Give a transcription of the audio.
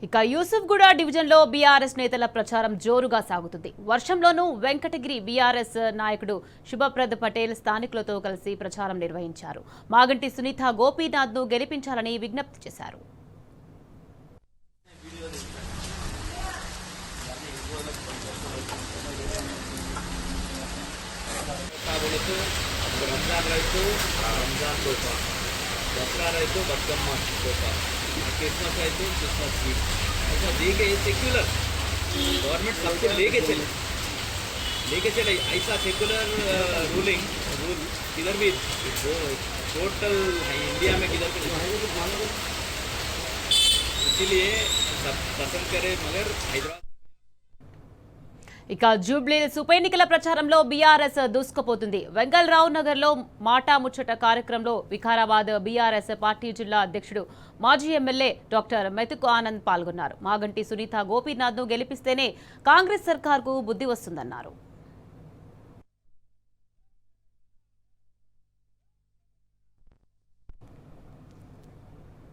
ఇక యూసుఫ్గూడ డివిజన్లో బీఆర్ఎస్ నేతల ప్రచారం జోరుగా సాగుతుంది. వర్షంలోనూ వెంకటగిరి బీఆర్ఎస్ నాయకుడు శుభప్రద్ పటేల్ స్థానికులతో కలిసి ప్రచారం నిర్వహించారు. మాగంటి సునీత గోపీనాథ్ను గెలిపించాలని విజ్ఞప్తి చేశారు. दसरा रहे बतम्मा क्रिसमस रहे क्रिसमस ट्री ऐसा देके सेक्युलर गवर्नमेंट सबको लेके चले ऐसा सेक्युलर रूल किधर भी टोटल इंडिया में किधर भी इसीलिए सब पसंद करे मगर हैदराबाद ఇక జూబ్లీహిల్స్ ఉప ఎన్నికల ప్రచారంలో బీఆర్ఎస్ దూసుకుపోతుంది. వెంగళరావు నగర్లో మాటా ముచ్చట కార్యక్రమంలో వికారాబాద్ బీఆర్ఎస్ పార్టీ జిల్లా అధ్యక్షుడు మాజీ ఎమ్మెల్యే డాక్టర్ మెతుకు ఆనంద్ పాల్గొన్నారు. మాగంటి సునీత గోపీనాథ్ను గెలిపిస్తేనే కాంగ్రెస్ సర్కార్కు బుద్ధి వస్తుందన్నారు.